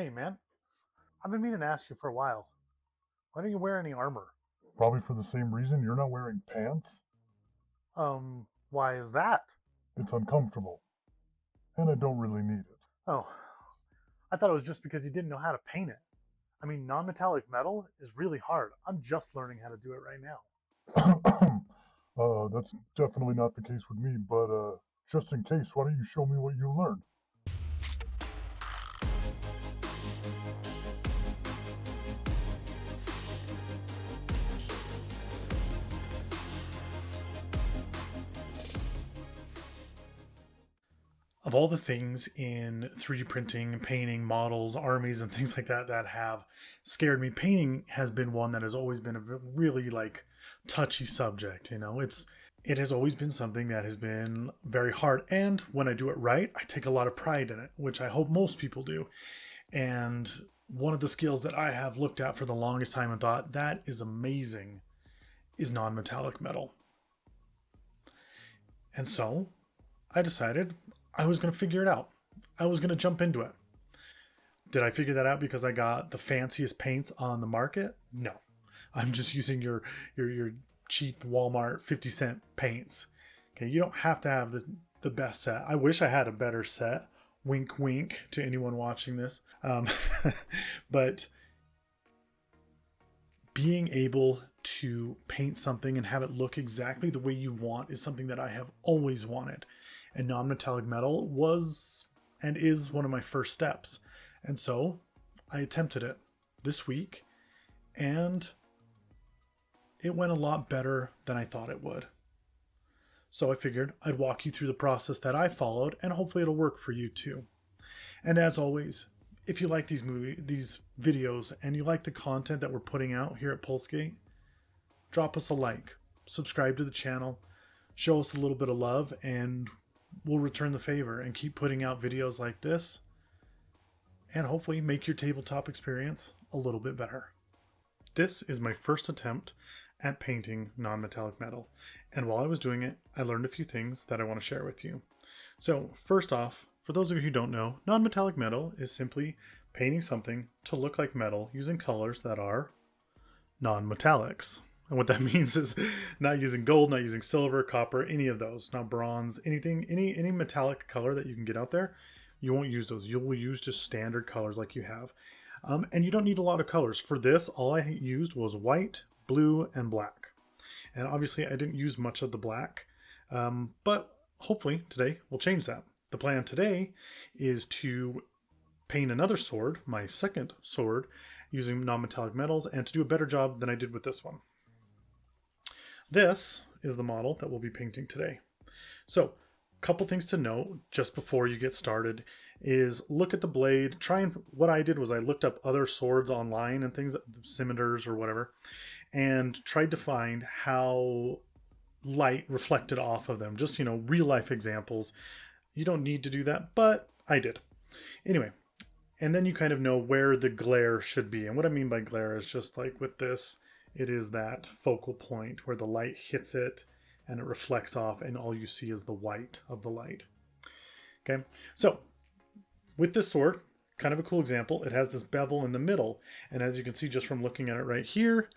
Hey man, I've been meaning to ask you for a while. Why don't you wear any armor? Probably for the same reason you're not wearing pants. Why is that? It's uncomfortable, and I don't really need Oh, I thought it was just because you didn't know how to paint it. I mean, non-metallic metal is really hard. I'm just learning how to do it right now. it. That's definitely not the case with me, but just in case, why don't you show me what you learned? Of all the things in 3D printing, painting, models, armies, and things like that that have scared me, painting has been one that has always been a really touchy subject. It has always been something that has been very hard, and when I do it right, I take a lot of pride in it, which I hope most people do. And one of the skills that I have looked at for the longest time and thought that is amazing is non-metallic metal. And so I decided I was going to figure it out. I was going to jump into it. Did I figure that out because I got the fanciest paints on the market? No. I'm just using your cheap Walmart 50-cent paints. Okay, you don't have to have the best set. I wish I had a better set. Wink, wink to anyone watching this. But being able to paint something and have it look exactly the way you want is something that I have always wanted. And non-metallic metal was and is one of my first steps. And so I attempted it this week, and it went a lot better than I thought it would. So I figured I'd walk you through the process that I followed, and hopefully it'll work for you too. And as always, if you like these videos, and you like the content that we're putting out here at Pulsegate, drop us a like, subscribe to the channel, show us a little bit of love, and we'll return the favor and keep putting out videos like this, and hopefully make your tabletop experience a little bit better. This is my first attempt at painting non-metallic metal, and while I was doing it, I learned a few things that I want to share with you. So first off, for those of you who don't know, non-metallic metal is simply painting something to look like metal using colors that are non-metallics. And what that means is not using gold, not using silver, copper, any of those, not bronze, anything, any metallic color that you can get out there. You won't use those. You will use just standard colors like you have. And you don't need a lot of colors. For this, all I used was white, blue, and black. And obviously I didn't use much of the black, but hopefully today we'll change that. The plan today is to paint another sword, my second sword, using non-metallic metals, and to do a better job than I did with this one. This is the model that we'll be painting today. So, a couple things to note just before you get started is look at the blade. What I did was I looked up other swords online and things, scimitars or whatever, and tried to find how light reflected off of them. Just, real life examples. You don't need to do that, but I did. Anyway, and then you kind of know where the glare should be. And what I mean by glare is just like with this, it is that focal point where the light hits it and it reflects off, and all you see is the white of the light. Okay, so with this sword, kind of a cool example, it has this bevel in the middle, and as you can see just from looking at it right here,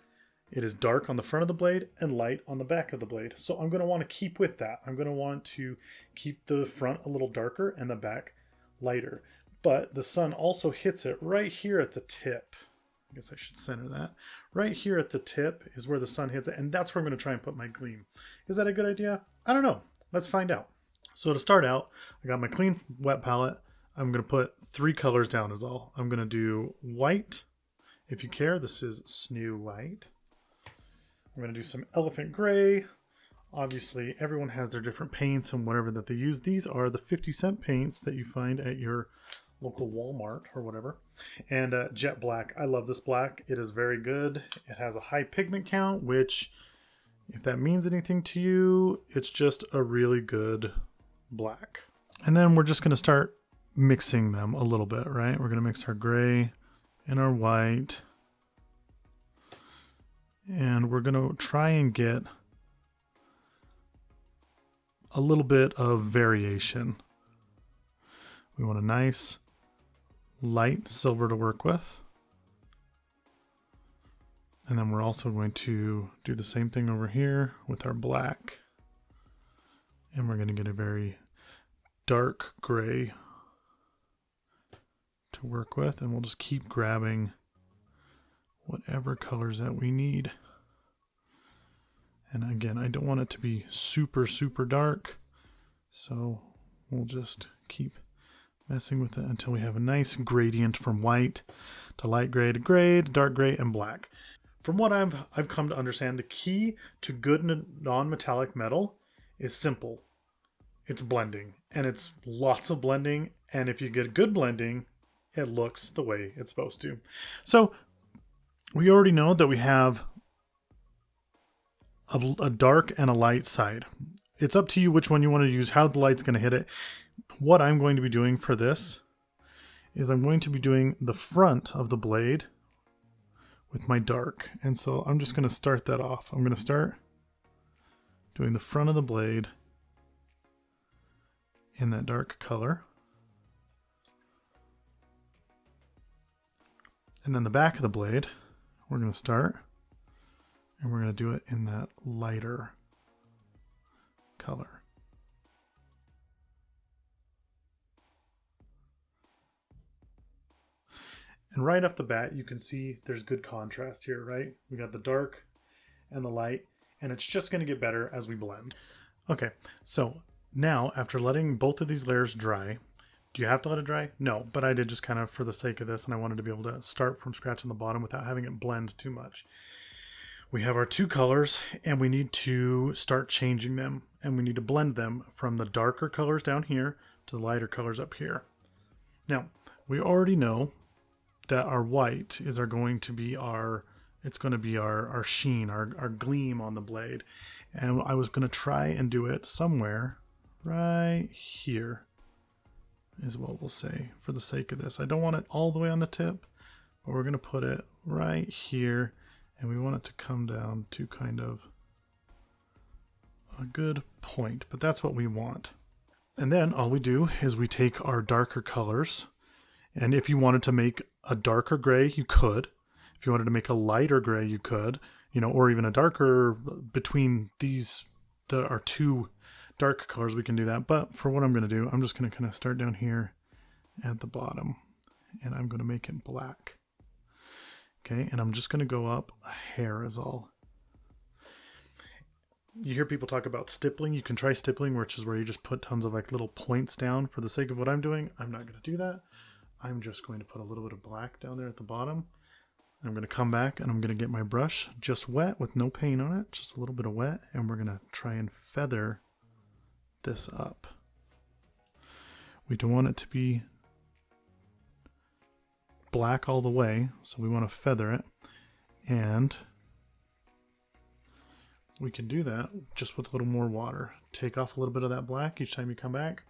it is dark on the front of the blade and light on the back of the blade. So I'm going to want to keep with that. I'm going to want to keep the front a little darker and the back lighter. But the sun also hits it right here at the tip. I guess I should center that. Right here at the tip is where the sun hits it, and that's where I'm going to try and put my gleam. Is that a good idea? I don't know. Let's find out. So to start out, I got my clean wet palette. I'm going to put 3 colors down is all. I'm going to do white. If you care, this is Snow White. I'm going to do some elephant gray. Obviously, everyone has their different paints and whatever that they use. These are the 50-cent paints that you find at your local Walmart or whatever. And jet black. I love this black. It is very good. It has a high pigment count, which, if that means anything to you, it's just a really good black. And then we're just going to start mixing them a little bit, right? We're going to mix our gray and our white. And we're going to try and get a little bit of variation. We want a nice light silver to work with. And then we're also going to do the same thing over here with our black. And we're going to get a very dark gray to work with. And we'll just keep grabbing whatever colors that we need. And again, I don't want it to be super, super dark. So we'll just keep messing with it until we have a nice gradient from white to light gray to gray to dark gray and black. From what I've come to understand, the key to good non-metallic metal is simple. It's blending, and it's lots of blending. And if you get good blending, it looks the way it's supposed to. So we already know that we have a dark and a light side. It's up to you which one you want to use, how the light's going to hit it. What I'm going to be doing for this is I'm going to be doing the front of the blade with my dark. And so I'm just going to start that off. I'm going to start doing the front of the blade in that dark color. And then the back of the blade, we're going to start and we're going to do it in that lighter color. And right off the bat, you can see there's good contrast here, right? We got the dark and the light, and it's just going to get better as we blend. Okay, so now after letting both of these layers dry, do you have to let it dry? No, but I did just kind of for the sake of this, and I wanted to be able to start from scratch on the bottom without having it blend too much. We have our two colors, and we need to start changing them, and we need to blend them from the darker colors down here to the lighter colors up here. Now, we already know that our white is going to be our sheen, our gleam on the blade. And I was going to try and do it somewhere right here is what we'll say for the sake of this. I don't want it all the way on the tip, but we're going to put it right here, and we want it to come down to kind of a good point, but that's what we want. And then all we do is we take our darker colors, and if you wanted to make a darker gray, you could. If you wanted to make a lighter gray, you could, or even a darker between these, our two dark colors, we can do that. But for what I'm going to do, I'm just going to kind of start down here at the bottom, and I'm going to make it black. Okay, and I'm just going to go up a hair is all. You hear people talk about stippling. You can try stippling, which is where you just put tons of like little points down. For the sake of what I'm doing, I'm not going to do that. I'm just going to put a little bit of black down there at the bottom. I'm going to come back and I'm going to get my brush just wet with no paint on it, just a little bit of wet, and we're going to try and feather this up. We don't want it to be black all the way, so we want to feather it, and we can do that just with a little more water. Take off a little bit of that black each time you come back.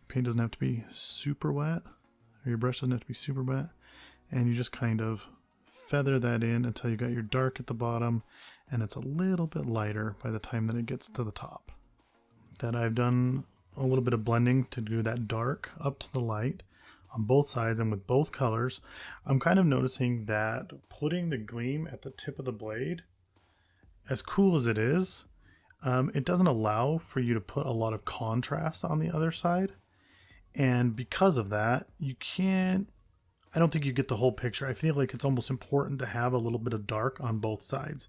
Paint doesn't have to be super wet, or your brush doesn't have to be super wet, and you just kind of feather that in until you got your dark at the bottom, and it's a little bit lighter by the time that it gets to the top. Then I've done a little bit of blending to do that dark up to the light on both sides and with both colors. I'm kind of noticing that putting the gleam at the tip of the blade, as cool as it is, it doesn't allow for you to put a lot of contrast on the other side. And because of that, I don't think you get the whole picture. I feel like it's almost important to have a little bit of dark on both sides.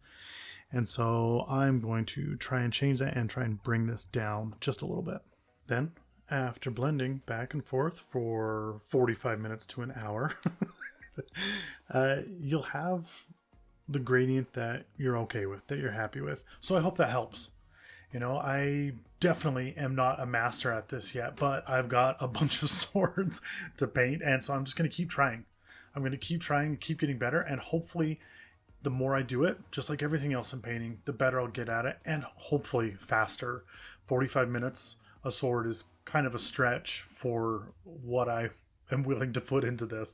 And so I'm going to try and change that and try and bring this down just a little bit. Then, after blending back and forth for 45 minutes to an hour, you'll have the gradient that you're okay with, that you're happy with. So I hope that helps. I definitely am not a master at this yet, but I've got a bunch of swords to paint, and so I'm just going to keep trying. I'm going to keep trying, keep getting better, and hopefully the more I do it, just like everything else in painting, the better I'll get at it, and hopefully faster. 45 minutes a sword is kind of a stretch for what I am willing to put into this,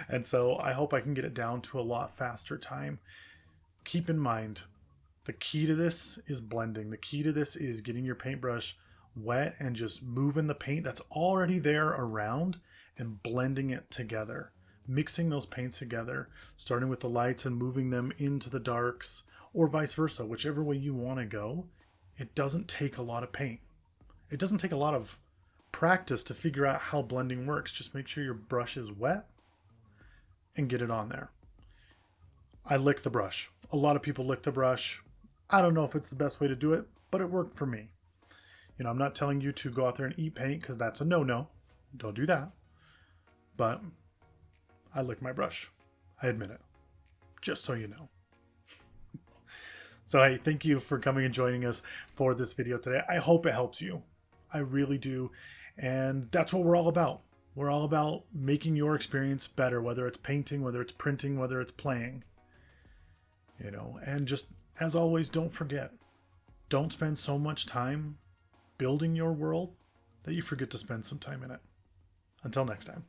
and so I hope I can get it down to a lot faster time. Keep in mind, the key to this is blending. The key to this is getting your paintbrush wet and just moving the paint that's already there around and blending it together, mixing those paints together, starting with the lights and moving them into the darks, or vice versa, whichever way you want to go. It doesn't take a lot of paint. It doesn't take a lot of practice to figure out how blending works. Just make sure your brush is wet and get it on there. I lick the brush. A lot of people lick the brush. I don't know if it's the best way to do it, but it worked for me. You know, I'm not telling you to go out there and eat paint because that's a no-no. Don't do that. But I lick my brush. I admit it. Just so you know. So hey, thank you for coming and joining us for this video today. I hope it helps you. I really do. And that's what we're all about. We're all about making your experience better, whether it's painting, whether it's printing, whether it's playing. You know, and just as always, don't forget, don't spend so much time building your world that you forget to spend some time in it. Until next time.